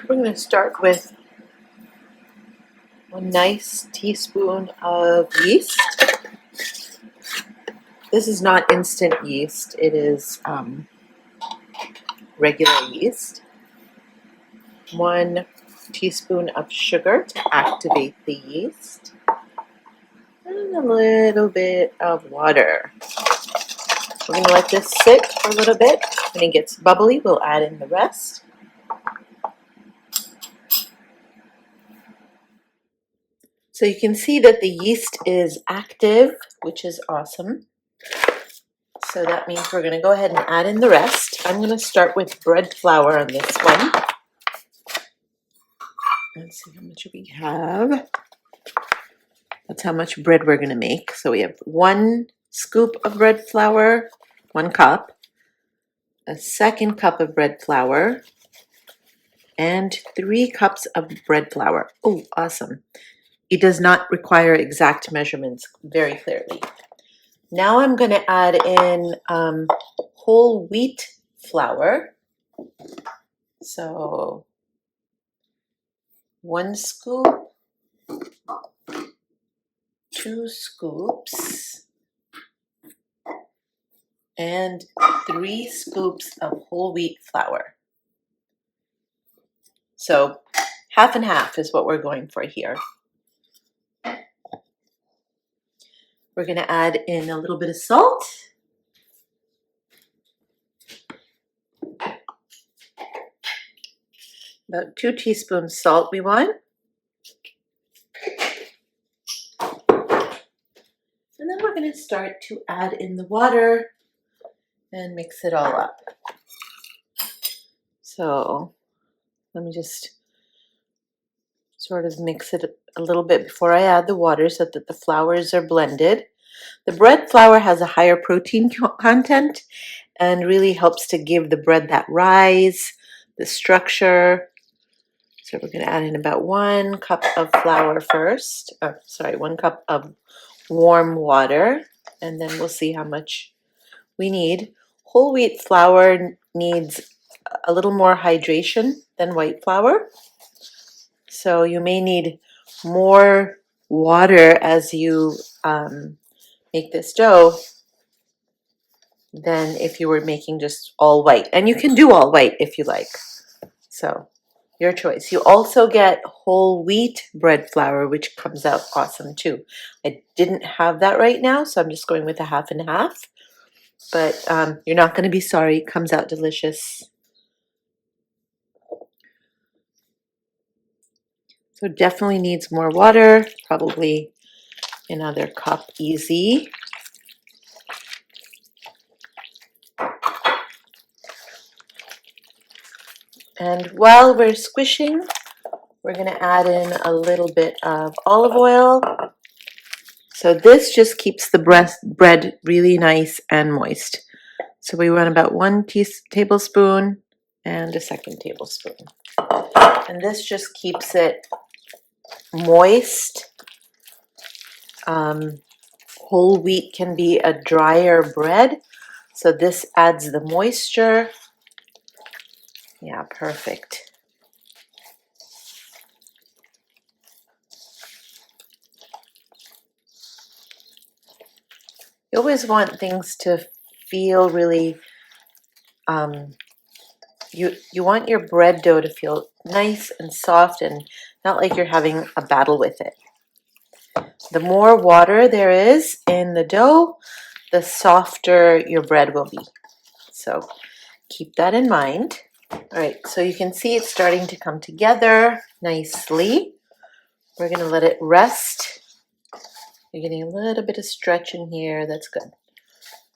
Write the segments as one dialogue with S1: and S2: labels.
S1: We're going to start with a nice teaspoon of yeast. This is not instant yeast, it is regular yeast. 1 teaspoon of sugar to activate the yeast. And a little bit of water. We're going to let this sit for a little bit. When it gets bubbly, we'll add in the rest. So you can see that the yeast is active, which is awesome. So that means we're going to go ahead and add in the rest. I'm going to start with bread flour on this one. Let's see how much we have. That's how much bread we're going to make. So we have 1 scoop of bread flour, 1 cup, a 2nd cup of bread flour, and 3 cups of bread flour. Oh, awesome. It does not require exact measurements very clearly. Now I'm going to add in whole wheat flour. So 1 scoop, 2 scoops, and 3 scoops of whole wheat flour. So half and half is what we're going for here. We're going to add in a little bit of salt. About 2 teaspoons salt we want. And then we're going to start to add in the water and mix it all up. So let me just sort of mix it a little bit before I add the water so that the flours are blended. The bread flour has a higher protein content and really helps to give the bread that rise, the structure. So we're going to add in about 1 cup of flour first. 1 cup of warm water, and then we'll see how much we need. Whole wheat flour needs a little more hydration than white flour. So you may need more water as you make this dough than if you were making just all white. And you can do all white if you like. So your choice. You also get whole wheat bread flour, which comes out awesome too. I didn't have that right now, so I'm just going with a half and half. But you're not going to be sorry. It comes out delicious. So definitely needs more water, probably another cup easy. And while we're squishing, we're going to add in a little bit of olive oil. So this just keeps the bread really nice and moist. So we want about 1 tablespoon and a 2nd tablespoon. And this just keeps it moist. Whole wheat can be a drier bread, so this adds the moisture. Yeah, perfect. You always want things to feel really, you want your bread dough to feel nice and soft and not like you're having a battle with it. The more water there is in the dough, the softer your bread will be. So keep that in mind. All right, so you can see it's starting to come together nicely. We're going to let it rest. You're getting a little bit of stretch in here. That's good.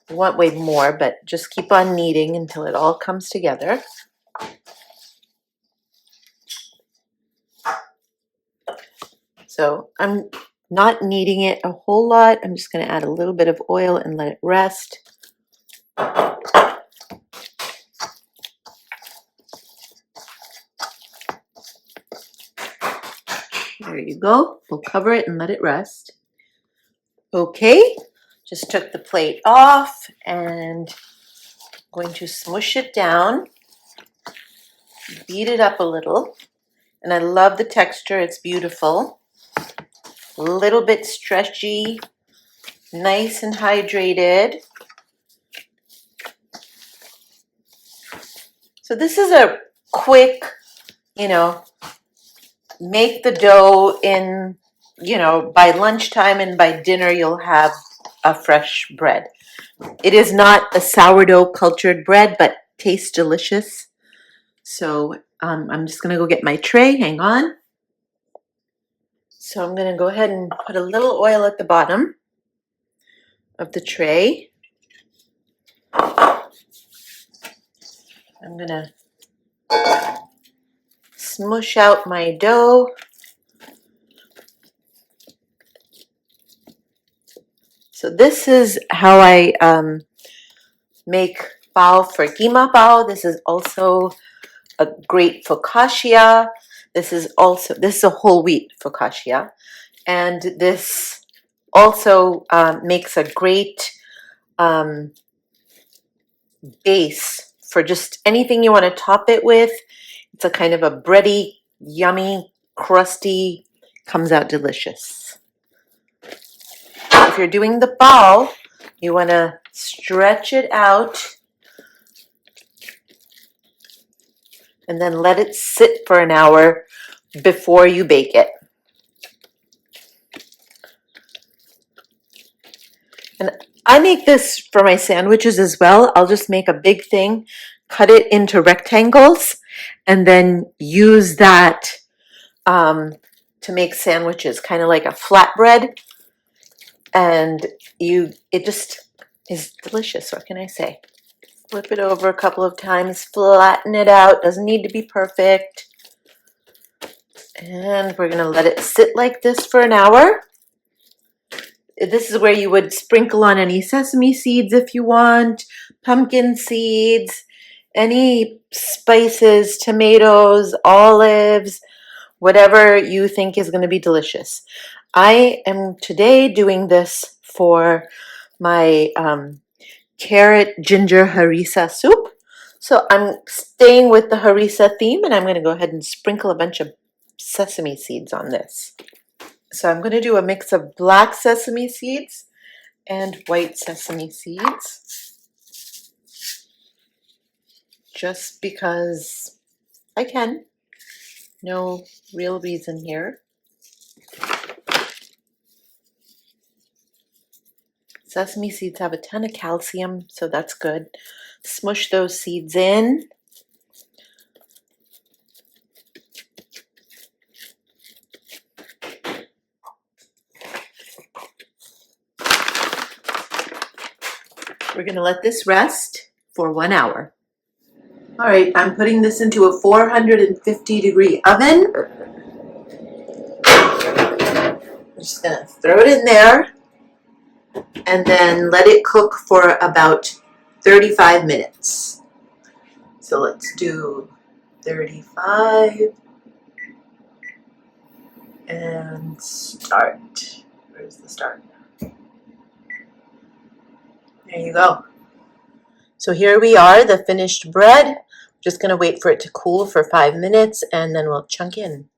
S1: You want way more, but just keep on kneading until it all comes together. So I'm not kneading it a whole lot. I'm just going to add a little bit of oil and let it rest. There you go. We'll cover it and let it rest. Okay, just took the plate off and I'm going to smush it down, beat it up a little. And I love the texture. It's beautiful. A little bit stretchy, nice and hydrated. So this is a quick, make the dough in, by lunchtime, and by dinner you'll have a fresh bread. It is not a sourdough cultured bread, but tastes delicious. So I'm just going to go get my tray. Hang on. So I'm going to go ahead and put a little oil at the bottom of the tray. I'm going to smush out my dough. So this is how I make bao for keema bao. This is also a great focaccia. This is a whole wheat focaccia, and this also makes a great base for just anything you want to top it with. It's a kind of a bready, yummy, crusty, comes out delicious. If you're doing the bao, you want to stretch it out and then let it sit for an hour before you bake it. And I make this for my sandwiches as well. I'll just make a big thing, cut it into rectangles, and then use that to make sandwiches, kind of like a flatbread. And it just is delicious. What can I say? Flip it over a couple of times, flatten it out. Doesn't need to be perfect. And we're going to let it sit like this for an hour. This is where you would sprinkle on any sesame seeds if you want, pumpkin seeds, any spices, tomatoes, olives, whatever you think is going to be delicious. I am today doing this for my carrot ginger harissa soup. So I'm staying with the harissa theme, and I'm going to go ahead and sprinkle a bunch of sesame seeds on this. So I'm going to do a mix of black sesame seeds and white sesame seeds, just because I can. No real reason here. Sesame seeds have a ton of calcium, so that's good. Smush those seeds in. We're going to let this rest for 1 hour. All right, I'm putting this into a 450-degree oven. I'm just going to throw it in there and then let it cook for about 35 minutes. So let's do 35 and start. Where's the start? There you go. So here we are, the finished bread. Just going to wait for it to cool for 5 minutes and then we'll chunk in.